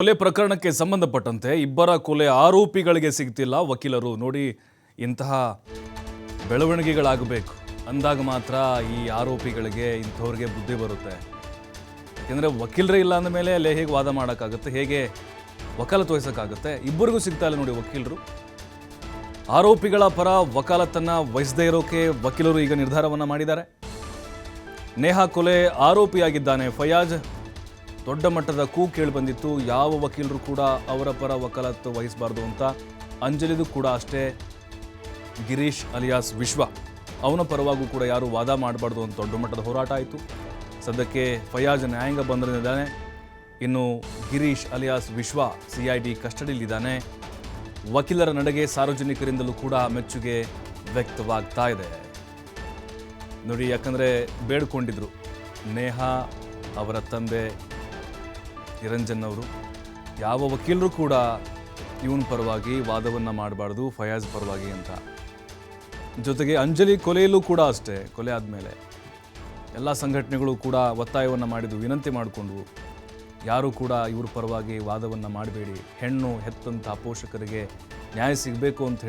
ಕೊಲೆ ಪ್ರಕರಣಕ್ಕೆ ಸಂಬಂಧಪಟ್ಟಂತೆ ಇಬ್ಬರ ಕೊಲೆ ಆರೋಪಿಗಳಿಗೆ ಸಿಗ್ತಿಲ್ಲ ವಕೀಲರು. ನೋಡಿ, ಇಂತಹ ಬೆಳವಣಿಗೆಗಳಾಗಬೇಕು ಅಂದಾಗ ಮಾತ್ರ ಈ ಆರೋಪಿಗಳಿಗೆ ಇಂಥವ್ರಿಗೆ ಬುದ್ಧಿ ಬರುತ್ತೆ. ಯಾಕೆಂದರೆ ವಕೀಲರೇ ಇಲ್ಲ ಅಂದಮೇಲೆ ಅಲ್ಲೇ ಹೇಗೆ ವಾದ ಮಾಡೋಕ್ಕಾಗುತ್ತೆ, ಹೇಗೆ ವಕಾಲತ್ತು ವಹಿಸೋಕ್ಕಾಗುತ್ತೆ? ಇಬ್ಬರಿಗೂ ಸಿಗ್ತಾ ಇಲ್ಲ ನೋಡಿ ವಕೀಲರು. ಆರೋಪಿಗಳ ಪರ ವಕಾಲತ್ತನ್ನು ವಹಿಸದೇ ಇರೋಕೆ ವಕೀಲರು ಈಗ ನಿರ್ಧಾರವನ್ನು ಮಾಡಿದ್ದಾರೆ. ನೇಹಾ ಕೊಲೆ ಆರೋಪಿಯಾಗಿದ್ದಾನೆ ಫಯಾಜ್. ದೊಡ್ಡ ಮಟ್ಟದ ಕೂಗು ಕೇಳಿ ಬಂದಿತ್ತು, ಯಾವ ವಕೀಲರು ಕೂಡ ಅವರ ಪರ ವಕಾಲತ್ತು ವಹಿಸಬಾರ್ದು ಅಂತ. ಅಂಜಲಿದು ಕೂಡ ಅಷ್ಟೇ, ಗಿರೀಶ್ ಅಲಿಯಾಸ್ ವಿಶ್ವ, ಅವನ ಪರವಾಗೂ ಕೂಡ ಯಾರು ವಾದ ಮಾಡಬಾರ್ದು ಅಂತ ದೊಡ್ಡ ಮಟ್ಟದ ಹೋರಾಟ ಆಯಿತು. ಸದ್ಯಕ್ಕೆ ಫಯಾಜ್ ನ್ಯಾಯಾಂಗ ಬಂಧನದಲ್ಲಿದ್ದಾನೆ. ಇನ್ನು ಗಿರೀಶ್ ಅಲಿಯಾಸ್ ವಿಶ್ವ CID ಕಸ್ಟಡಿಯಲ್ಲಿದ್ದಾನೆ. ವಕೀಲರ ನಡೆಗೆ ಸಾರ್ವಜನಿಕರಿಂದಲೂ ಕೂಡ ಮೆಚ್ಚುಗೆ ವ್ಯಕ್ತವಾಗ್ತಾ ಇದೆ ನೋಡಿ. ಯಾಕಂದರೆ ಬೇಡ್ಕೊಂಡಿದ್ರು ನೇಹಾ ಅವರ ತಂದೆ ನಿರಂಜನ್ ಅವರು, ಯಾವ ವಕೀಲರು ಕೂಡ ಇವನ ಪರವಾಗಿ ವಾದವನ್ನು ಮಾಡಬಾರ್ದು ಫಯಾಜ್ ಪರವಾಗಿ ಅಂತ. ಜೊತೆಗೆ ಅಂಜಲಿ ಕೊಲೆಯಲ್ಲೂ ಕೂಡ ಅಷ್ಟೇ, ಕೊಲೆ ಆದಮೇಲೆ ಎಲ್ಲ ಸಂಘಟನೆಗಳು ಕೂಡ ಒತ್ತಾಯವನ್ನು ಮಾಡಿದ್ವು, ವಿನಂತಿ ಮಾಡಿಕೊಂಡ್ವು, ಯಾರೂ ಕೂಡ ಇವ್ರ ಪರವಾಗಿ ವಾದವನ್ನು ಮಾಡಬೇಡಿ, ಹೆಣ್ಣು ಹೆತ್ತಂಥ ಪೋಷಕರಿಗೆ ನ್ಯಾಯ ಸಿಗಬೇಕು ಅಂತ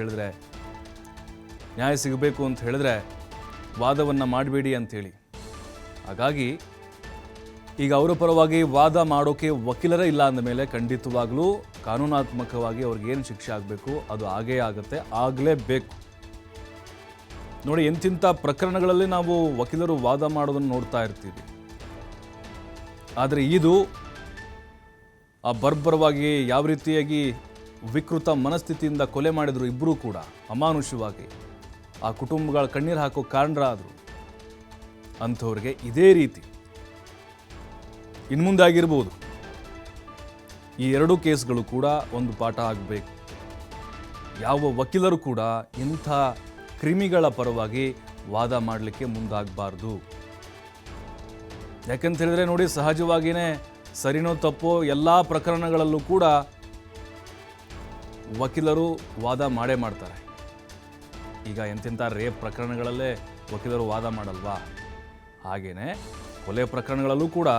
ಹೇಳಿದ್ರೆ ವಾದವನ್ನು ಮಾಡಬೇಡಿ ಅಂಥೇಳಿ. ಹಾಗಾಗಿ ಈಗ ಅವರ ಪರವಾಗಿ ವಾದ ಮಾಡೋಕ್ಕೆ ವಕೀಲರೇ ಇಲ್ಲ ಅಂದಮೇಲೆ ಖಂಡಿತವಾಗ್ಲೂ ಕಾನೂನಾತ್ಮಕವಾಗಿ ಅವ್ರಿಗೇನು ಶಿಕ್ಷೆ ಆಗಬೇಕು ಅದು ಆಗೇ ಆಗುತ್ತೆ, ಆಗಲೇಬೇಕು ನೋಡಿ. ಎಂತಿಂಥ ಪ್ರಕರಣಗಳಲ್ಲಿ ನಾವು ವಕೀಲರು ವಾದ ಮಾಡೋದನ್ನು ನೋಡ್ತಾ ಇರ್ತೀವಿ. ಆದರೆ ಇದು ಆ ಬರ್ಬರವಾಗಿ ಯಾವ ರೀತಿಯಾಗಿ ವಿಕೃತ ಮನಸ್ಥಿತಿಯಿಂದ ಕೊಲೆ ಮಾಡಿದ್ರು ಇಬ್ಬರೂ ಕೂಡ ಅಮಾನುಷವಾಗಿ, ಆ ಕುಟುಂಬಗಳ ಕಣ್ಣೀರು ಹಾಕೋ ಕಾರಣರಾದರು. ಅಂಥವ್ರಿಗೆ ಇದೇ ರೀತಿ ಇನ್ಮುಂದೆ ಆಗಿರ್ಬೋದು. ಈ ಎರಡೂ ಕೇಸ್ಗಳು ಕೂಡ ಒಂದು ಪಾಠ ಆಗಬೇಕು. ಯಾವ ವಕೀಲರು ಕೂಡ ಇಂಥ ಕ್ರಿಮಿಗಳ ಪರವಾಗಿ ವಾದ ಮಾಡಲಿಕ್ಕೆ ಮುಂದಾಗಬಾರ್ದು. ಯಾಕಂತ ಹೇಳಿದ್ರೆ ನೋಡಿ, ಸಹಜವಾಗಿಯೇ ಸರಿನೋ ತಪ್ಪೋ ಎಲ್ಲ ಪ್ರಕರಣಗಳಲ್ಲೂ ಕೂಡ ವಕೀಲರು ವಾದ ಮಾಡೇ ಮಾಡ್ತಾರೆ. ಈಗ ಎಂತೆಂಥ ರೇಪ್ ಪ್ರಕರಣಗಳಲ್ಲೇ ವಕೀಲರು ವಾದ ಮಾಡಲ್ವಾ? ಹಾಗೇನೆ ಕೊಲೆ ಪ್ರಕರಣಗಳಲ್ಲೂ ಕೂಡ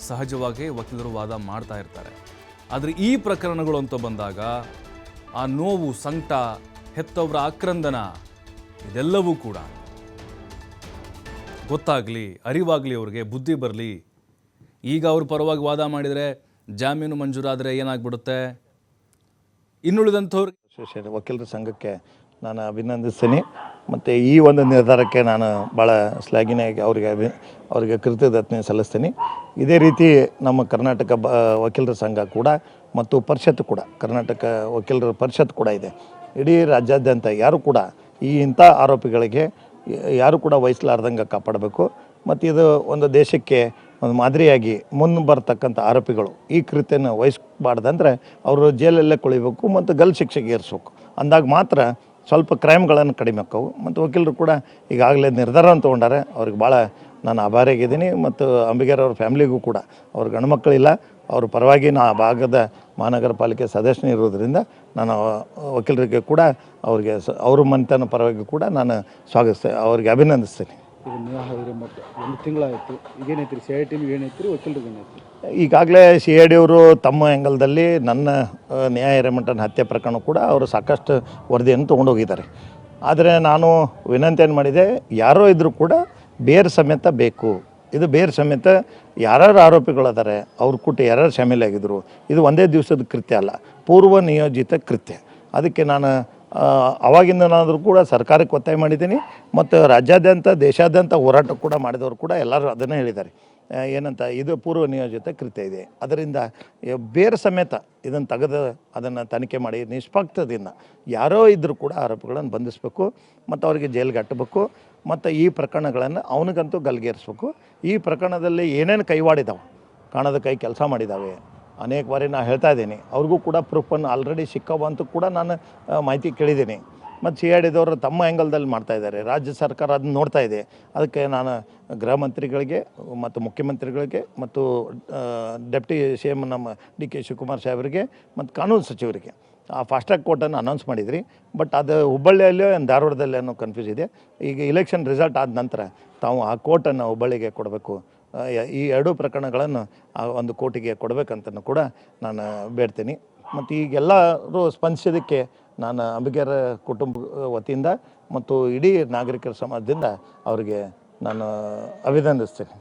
ಸಹಜವಾಗಿ ವಕೀಲರು ವಾದ ಮಾಡ್ತಾ ಇರ್ತಾರೆ. ಆದರೆ ಈ ಪ್ರಕರಣಗಳು ಅಂತ ಬಂದಾಗ ಆ ನೋವು, ಸಂಕಟ, ಹೆತ್ತವರ ಆಕ್ರಂದನ ಇದೆಲ್ಲವೂ ಕೂಡ ಗೊತ್ತಾಗಲಿ, ಅರಿವಾಗಲಿ, ಅವ್ರಿಗೆ ಬುದ್ಧಿ ಬರಲಿ. ಈಗ ಅವ್ರ ಪರವಾಗಿ ವಾದ ಮಾಡಿದರೆ ಜಾಮೀನು ಮಂಜೂರಾದರೆ ಏನಾಗ್ಬಿಡುತ್ತೆ? ಇನ್ನುಳಿದಂಥವ್ರು ವಕೀಲರ ಸಂಘಕ್ಕೆ ನಾನು ಅಭಿನಂದಿಸ್ತೀನಿ. ಮತ್ತು ಈ ಒಂದು ನಿರ್ಧಾರಕ್ಕೆ ನಾನು ಭಾಳ ಶ್ಲಾಘನೆಯಾಗಿ ಅವರಿಗೆ ಕೃತಜ್ಞತೆ ಸಲ್ಲಿಸ್ತೀನಿ. ಇದೇ ರೀತಿ ನಮ್ಮ ಕರ್ನಾಟಕ ವಕೀಲರ ಸಂಘ ಕೂಡ ಮತ್ತು ಪರಿಷತ್ತು ಕೂಡ, ಕರ್ನಾಟಕ ವಕೀಲರ ಪರಿಷತ್ತು ಕೂಡ ಇದೆ. ಇಡೀ ರಾಜ್ಯಾದ್ಯಂತ ಯಾರು ಕೂಡ ಇಂಥ ಆರೋಪಿಗಳಿಗೆ ಯಾರು ಕೂಡ ವಹಿಸಲಾರ್ದಂಗೆ ಕಾಪಾಡಬೇಕು. ಮತ್ತು ಇದು ಒಂದು ದೇಶಕ್ಕೆ ಒಂದು ಮಾದರಿಯಾಗಿ ಮುಂದೆ ಬರ್ತಕ್ಕಂಥ ಆರೋಪಿಗಳು ಈ ಕೃತ್ಯನ ವಹಿಸಬಾರ್ದಂದ್ರೆ ಅವರು ಜೈಲಲ್ಲೇ ಕೊಳಿಬೇಕು ಮತ್ತು ಗಲ್ಲು ಶಿಕ್ಷೆಗೆ ಏರಿಸ್ಬೇಕು. ಅಂದಾಗ ಮಾತ್ರ ಸ್ವಲ್ಪ ಕ್ರೈಮ್ಗಳನ್ನು ಕಡಿಮೆ ಆಕ್ಕವು. ಮತ್ತು ವಕೀಲರು ಕೂಡ ಈಗಾಗಲೇ ನಿರ್ಧಾರವನ್ನು ತೊಗೊಂಡಾರೆ. ಅವ್ರಿಗೆ ಭಾಳ ನಾನು ಆಭಾರಿಯಾಗಿದ್ದೀನಿ. ಮತ್ತು ಅಂಬಿಗೇರ್ ಅವ್ರ ಫ್ಯಾಮ್ಲಿಗೂ ಕೂಡ, ಅವ್ರ ಗಂಡುಮಕ್ಕಳಿಲ್ಲ, ಅವ್ರ ಪರವಾಗಿ ಆ ಭಾಗದ ಮಹಾನಗರ ಪಾಲಿಕೆ ಸದಸ್ಯನಿರೋದ್ರಿಂದ ನಾನು ವಕೀಲರಿಗೆ ಕೂಡ ಅವ್ರಿಗೆ ಅವ್ರ ಮನೆತನ ಪರವಾಗಿ ಕೂಡ ನಾನು ಅವ್ರಿಗೆ ಅಭಿನಂದಿಸ್ತೀನಿ. ಈಗ ಒಂದು ತಿಂಗಳಾಯಿತು, ಈಗೇನೈತ್ರಿ CID ಏನೈತ್ರಿ, ವಕೀಲರಿಗೆ ಏನೈತ್ರಿ? ಈಗಾಗಲೇ CID ಅವರು ತಮ್ಮ ಆ್ಯಂಗಲ್ದಲ್ಲಿ ನನ್ನ ನ್ಯಾಯ ಹಿರೇಮಠನ ಹತ್ಯೆ ಪ್ರಕರಣ ಕೂಡ ಅವರು ಸಾಕಷ್ಟು ವರದಿಯನ್ನು ತೊಗೊಂಡೋಗಿದ್ದಾರೆ. ಆದರೆ ನಾನು ವಿನಂತಿಯನ್ನು ಮಾಡಿದೆ, ಯಾರೋ ಇದ್ದರೂ ಕೂಡ ಬೇರೆ ಸಮೇತ ಬೇಕು. ಇದು ಬೇರೆ ಸಮೇತ ಯಾರ್ಯಾರು ಆರೋಪಿಗಳಿದ್ದಾರೆ, ಅವ್ರ ಕೂಟ ಯಾರ್ಯಾರು ಶಾಮೀಲಾಗಿದ್ದರು, ಇದು ಒಂದೇ ದಿವಸದ ಕೃತ್ಯ ಅಲ್ಲ, ಪೂರ್ವ ನಿಯೋಜಿತ ಕೃತ್ಯ. ಅದಕ್ಕೆ ನಾನು ಅವಾಗಿಂದನಾದರೂ ಕೂಡ ಸರ್ಕಾರಕ್ಕೆ ಒತ್ತಾಯ ಮಾಡಿದ್ದೀನಿ. ಮತ್ತು ರಾಜ್ಯಾದ್ಯಂತ ದೇಶಾದ್ಯಂತ ಹೋರಾಟ ಕೂಡ ಮಾಡಿದವರು ಕೂಡ ಎಲ್ಲರೂ ಅದನ್ನೇ ಹೇಳಿದ್ದಾರೆ. ಏನಂತ, ಇದು ಪೂರ್ವ ನಿಯೋಜಿತ ಕೃತ್ಯ ಇದೆ, ಅದರಿಂದ ಬೇರೆ ಸಮೇತ ಇದನ್ನು ತೆಗೆದು ಅದನ್ನು ತನಿಖೆ ಮಾಡಿ ನಿಷ್ಪಕ್ಷದಿಂದ ಯಾರೋ ಇದ್ದರೂ ಕೂಡ ಆರೋಪಿಗಳನ್ನು ಬಂಧಿಸಬೇಕು ಮತ್ತು ಅವರಿಗೆ ಜೈಲಿಗೆ ಅಟ್ಟಬೇಕು. ಮತ್ತು ಈ ಪ್ರಕರಣಗಳನ್ನು ಅವನಿಗಂತೂ ಗಲ್ಗೇರಿಸ್ಬೇಕು. ಈ ಪ್ರಕರಣದಲ್ಲಿ ಏನೇನು ಕೈವಾಡಿದಾವೆ, ಕಾಣದ ಕೈ ಕೆಲಸ ಮಾಡಿದ್ದಾವೆ, ಅನೇಕ ಬಾರಿ ನಾನು ಹೇಳ್ತಾ ಇದ್ದೀನಿ. ಅವ್ರಿಗೂ ಕೂಡ ಪ್ರೂಫನ್ನು ಆಲ್ರೆಡಿ ಸಿಕ್ಕವಂತೂ ಕೂಡ ನಾನು ಮಾಹಿತಿ ಕೇಳಿದ್ದೀನಿ. ಮತ್ತು CIDದವರು ತಮ್ಮ ಆ್ಯಂಗಲ್ದಲ್ಲಿ ಮಾಡ್ತಾಯಿದ್ದಾರೆ, ರಾಜ್ಯ ಸರ್ಕಾರ ಅದನ್ನ ನೋಡ್ತಾ ಇದೆ. ಅದಕ್ಕೆ ನಾನು ಗೃಹ ಮಂತ್ರಿಗಳಿಗೆ ಮತ್ತು ಮುಖ್ಯಮಂತ್ರಿಗಳಿಗೆ ಮತ್ತು ಡೆಪ್ಟಿ CM ನಮ್ಮ DK ಶಿವಕುಮಾರ್ ಸಾಹೇಬರಿಗೆ ಮತ್ತು ಕಾನೂನು ಸಚಿವರಿಗೆ ಆ ಫಾಸ್ಟ್ ಟ್ರ್ಯಾಕ್ ಕೋರ್ಟನ್ನು ಅನೌನ್ಸ್ ಮಾಡಿದ್ರಿ. ಬಟ್ ಅದು ಹುಬ್ಬಳ್ಳಿಯಲ್ಲೋ ಧಾರವಾಡದಲ್ಲಿ ಅನ್ನೋ ಕನ್ಫ್ಯೂಸ್ ಇದೆ. ಈಗ ಇಲೆಕ್ಷನ್ ರಿಸಲ್ಟ್ ಆದ ನಂತರ ತಾವು ಆ ಕೋರ್ಟನ್ನು ಹುಬ್ಬಳ್ಳಿಗೆ ಕೊಡಬೇಕು ಈ ಎರಡೂ ಪ್ರಕರಣಗಳನ್ನು ಆ ಒಂದು ಕೋರ್ಟಿಗೆ ಕೊಡಬೇಕಂತನೂ ಕೂಡ ನಾನು ಬೇಡ್ತೀನಿ. ಮತ್ತು ಈಗೆಲ್ಲರೂ ಸ್ಪಂದಿಸೋದಕ್ಕೆ ನಾನು ಅಂಬಿಗರ ಕುಟುಂಬ ವತಿಯಿಂದ ಮತ್ತು ಇಡೀ ನಾಗರಿಕರ ಸಮಾಜದಿಂದ ಅವರಿಗೆ ನಾನು ಅಭಿನಂದಿಸ್ತೀನಿ.